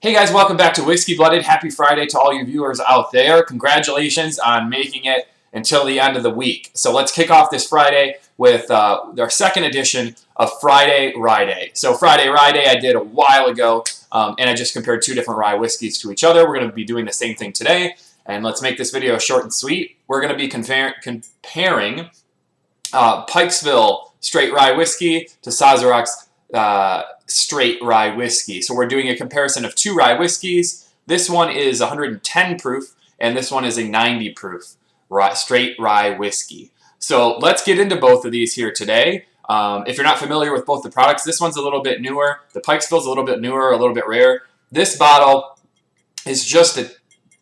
Hey guys, welcome back to Whiskey Blooded. Happy Friday to all you viewers out there. Congratulations on making it until the end of the week. So let's kick off this Friday with our second edition of Friday RyeDay. So Friday RyeDay I did a while ago, and I just compared two different rye whiskeys to each other. We're going to be doing the same thing today, and let's make this video short and sweet. We're going to be comparing Pikesville straight rye whiskey to Sazerac's straight rye whiskey. So we're doing a comparison of two rye whiskeys. This one is 110 proof, and this one is a 90 proof straight rye whiskey. So let's get into both of these here today. If you're not familiar with both the products, this one's a little bit newer. The Pikesville's a little bit newer, a little bit rare. This bottle is just a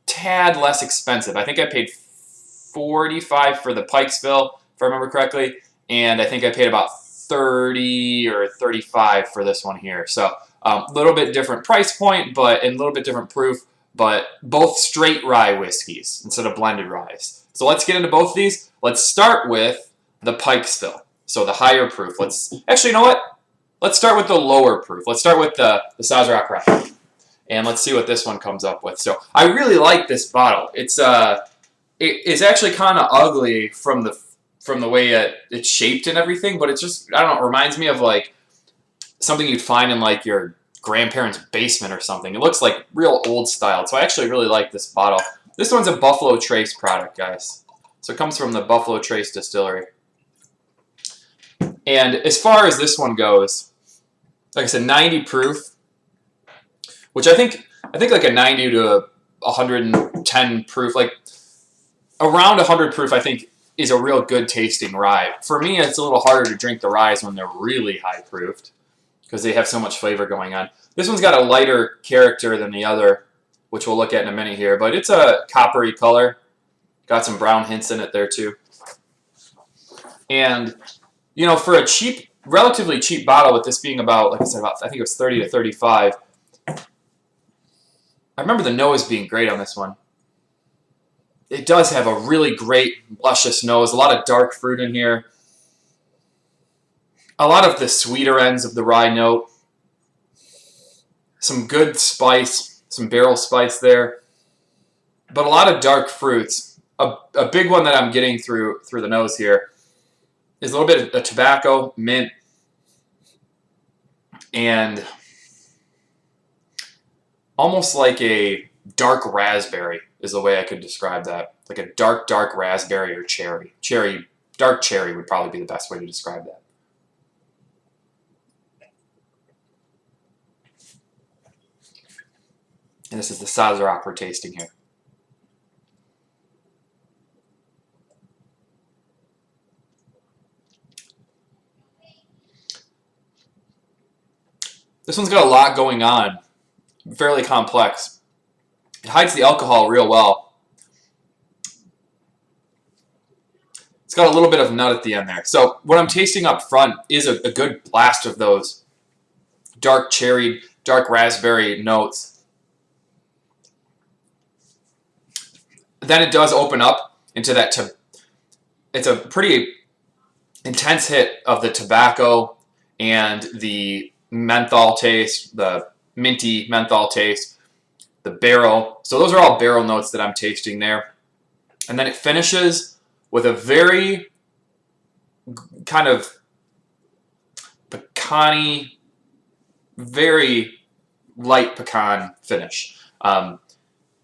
tad less expensive. I think I paid $45 for the Pikesville, if I remember correctly, and I think I paid about $30 or $35 for this one here. So a little bit different price point, but and a little bit different proof, but both straight rye whiskeys instead of blended ryes. So let's get into both of these. Let's start with the Pikesville, so the higher proof. Actually, you know what? Let's start with the lower proof. Let's start with the Sazerac rye, and let's see what this one comes up with. So I really like this bottle. It's actually kind of ugly from the way it's shaped and everything, but it's just, I don't know, it reminds me of like something you'd find in like your grandparents' basement or something. It looks like real old style, so I actually really like this bottle. This one's a Buffalo Trace product, guys. So it comes from the Buffalo Trace distillery. And as far as this one goes, like I said, 90 proof, which I think like a 90 to a 110 proof, like around 100 proof, I think is a real good tasting rye. For me, it's a little harder to drink the ryes when they're really high proofed because they have so much flavor going on. This one's got a lighter character than the other, which we'll look at in a minute here, but it's a coppery color. Got some brown hints in it there too. And, you know, for a cheap, relatively cheap bottle, with this being about, like I said, I think it was 30 to 35. I remember the nose being great on this one. It does have a really great, luscious nose. A lot of dark fruit in here. A lot of the sweeter ends of the rye note. Some good spice, some barrel spice there. But a lot of dark fruits. A big one that I'm getting through the nose here is a little bit of tobacco, mint, and almost like a dark raspberry is the way I could describe that. Like a dark raspberry or cherry. Dark cherry would probably be the best way to describe that. And this is the Sazerac we're tasting here. This one's got a lot going on. Fairly complex. It hides the alcohol real well. It's got a little bit of nut at the end there. So what I'm tasting up front is a good blast of those dark cherry, dark raspberry notes. Then it does open up into that. It's a pretty intense hit of the tobacco and the menthol taste, the minty menthol taste, the barrel. So those are all barrel notes that I'm tasting there. And then it finishes with a very kind of pecan-y, very light pecan finish.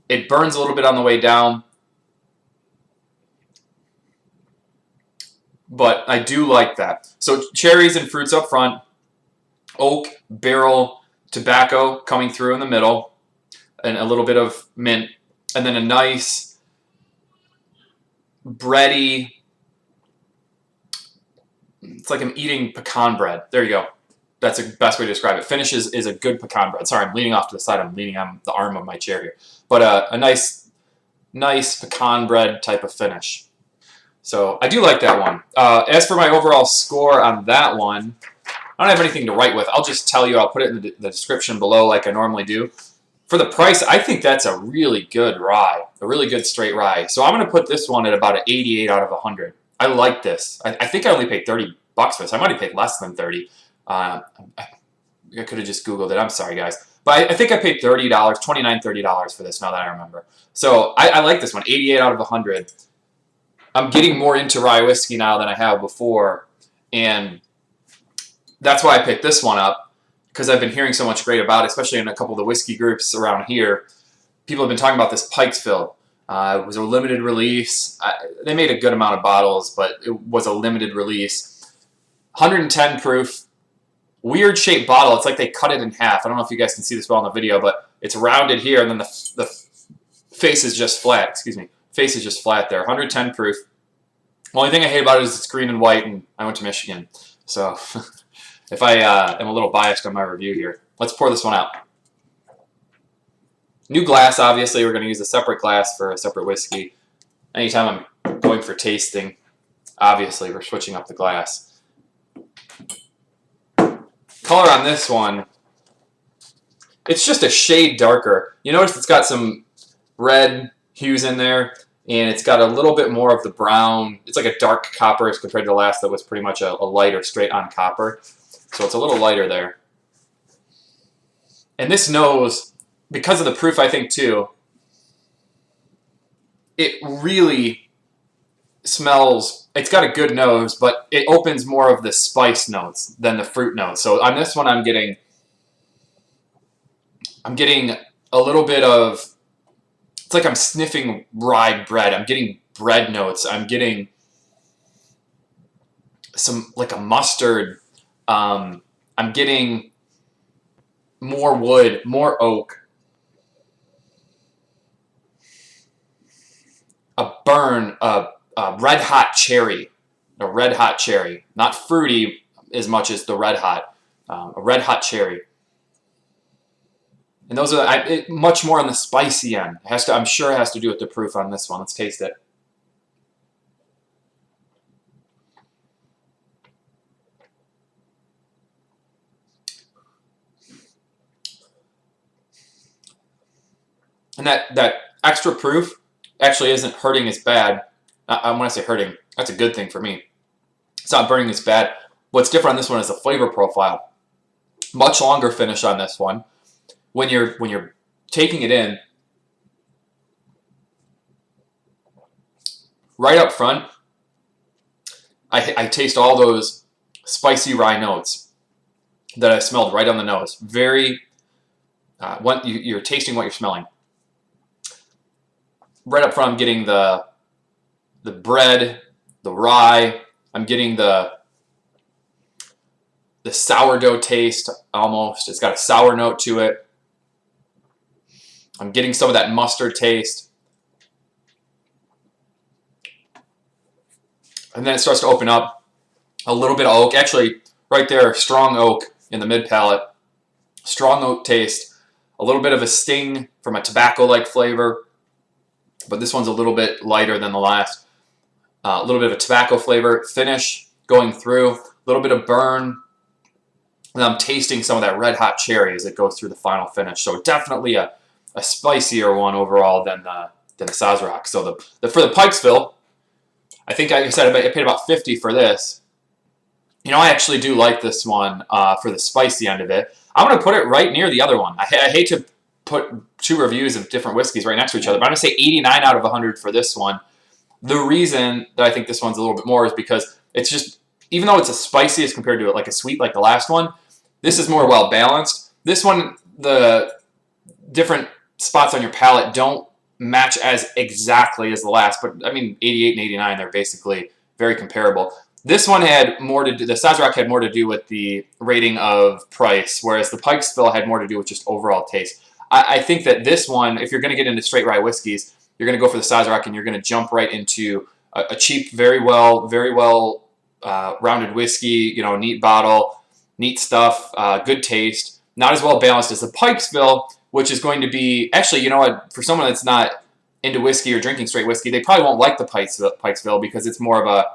It burns a little bit on the way down, but I do like that. So cherries and fruits up front, oak, barrel, tobacco coming through in the middle, and a little bit of mint, and then a nice bready, it's like I'm eating pecan bread. There you go. That's the best way to describe it. Finish is a good pecan bread. Sorry, I'm leaning off to the side. I'm leaning on the arm of my chair here. But a nice pecan bread type of finish. So I do like that one. As for my overall score on that one, I don't have anything to write with. I'll just tell you. I'll put it in the description below like I normally do. For the price, I think that's a really good rye, a really good straight rye. So I'm going to put this one at about an 88 out of 100. I like this. I think I only paid $30 for this. I might have paid less than 30. I could have just Googled it. I'm sorry, guys. But I think I paid $30, $29, $30 for this now that I remember. So I like this one, 88 out of 100. I'm getting more into rye whiskey now than I have before, and that's why I picked this one up, because I've been hearing so much great about it, especially in a couple of the whiskey groups around here. People have been talking about this Pikesville. It was a limited release. They made a good amount of bottles, but it was a limited release. 110 proof. Weird shaped bottle. It's like they cut it in half. I don't know if you guys can see this well in the video, but it's rounded here, and then the face is just flat. Excuse me. Face is just flat there. 110 proof. The only thing I hate about it is it's green and white, and I went to Michigan. So if I am a little biased on my review here. Let's pour this one out. New glass, obviously. We're going to use a separate glass for a separate whiskey. Anytime I'm going for tasting, obviously we're switching up the glass. Color on this one, it's just a shade darker. You notice it's got some red hues in there, and it's got a little bit more of the brown. It's like a dark copper as compared to the last that was pretty much a lighter straight-on copper. So it's a little lighter there. And this nose, because of the proof, I think, too, it really smells, it's got a good nose, but it opens more of the spice notes than the fruit notes. So on this one, I'm getting a little bit of, it's like I'm sniffing rye bread. I'm getting bread notes. I'm getting some, like a mustard. I'm getting more wood, more oak. A burn, a red hot cherry, not fruity as much as the red hot, a red hot cherry. And those are much more on the spicy end. It has to, I'm sure it has to do with the proof on this one. Let's taste it. And that extra proof actually isn't hurting as bad. When I say hurting, that's a good thing for me. It's not burning as bad. What's different on this one is the flavor profile. Much longer finish on this one. When you're taking it in, right up front, I taste all those spicy rye notes that I smelled right on the nose. Very, you're tasting what you're smelling. Right up front, I'm getting the bread, the rye. I'm getting the sourdough taste almost. It's got a sour note to it. I'm getting some of that mustard taste. And then it starts to open up. A little bit of oak. Actually, right there, strong oak in the mid-palate. Strong oak taste. A little bit of a sting from a tobacco-like flavor. But this one's a little bit lighter than the last. A little bit of a tobacco flavor. Finish going through. A little bit of burn. And I'm tasting some of that red hot cherry as it goes through the final finish. So definitely a spicier one overall than the Sazerac. So for the Pikesville, I think I said I paid about $50 for this. You know, I actually do like this one for the spicy end of it. I'm going to put it right near the other one. I hate to put two reviews of different whiskeys right next to each other, but I'm going to say 89 out of 100 for this one. The reason that I think this one's a little bit more is because it's just, even though it's as spicy as compared to like a sweet like the last one, this is more well balanced. This one, the different spots on your palate don't match as exactly as the last, but I mean 88 and 89, they're basically very comparable. This one had more to do, the Sazerac had more to do with the rating of price, whereas the Pikesville had more to do with just overall taste. I think that this one, if you're going to get into straight rye whiskeys, you're going to go for the Sazerac and you're going to jump right into a cheap, very well rounded whiskey, you know, neat bottle, neat stuff, good taste, not as well balanced as the Pikesville, which is going to be, actually, you know what, for someone that's not into whiskey or drinking straight whiskey, they probably won't like the Pikesville because it's more of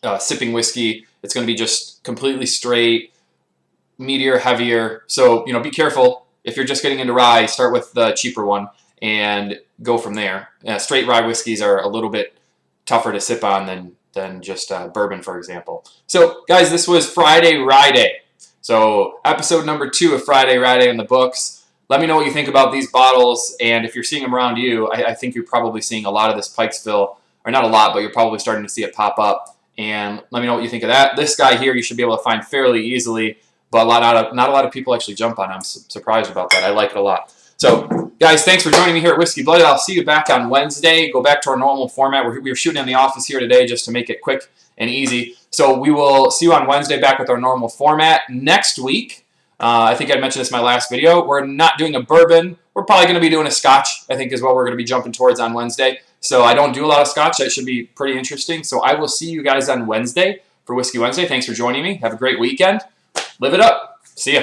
a sipping whiskey. It's going to be just completely straight, meatier, heavier. So, you know, be careful. If you're just getting into rye, start with the cheaper one and go from there. Straight rye whiskeys are a little bit tougher to sip on than just bourbon, for example. So, guys, this was Friday RyeDay. So, episode number 2 of Friday RyeDay in the books. Let me know what you think about these bottles, and if you're seeing them around you, I think you're probably seeing a lot of this Pikesville, or not a lot, but you're probably starting to see it pop up. And let me know what you think of that. This guy here you should be able to find fairly easily, but not a lot of people actually jump on it. I'm surprised about that. I like it a lot. So, guys, thanks for joining me here at Whiskey Blooded. I'll see you back on Wednesday. Go back to our normal format. We're shooting in the office here today just to make it quick and easy. So we will see you on Wednesday back with our normal format. Next week, I think I mentioned this in my last video, we're not doing a bourbon. We're probably going to be doing a scotch, I think is what we're going to be jumping towards on Wednesday. So I don't do a lot of scotch. That should be pretty interesting. So I will see you guys on Wednesday for Whiskey Wednesday. Thanks for joining me. Have a great weekend. Live it up. See ya.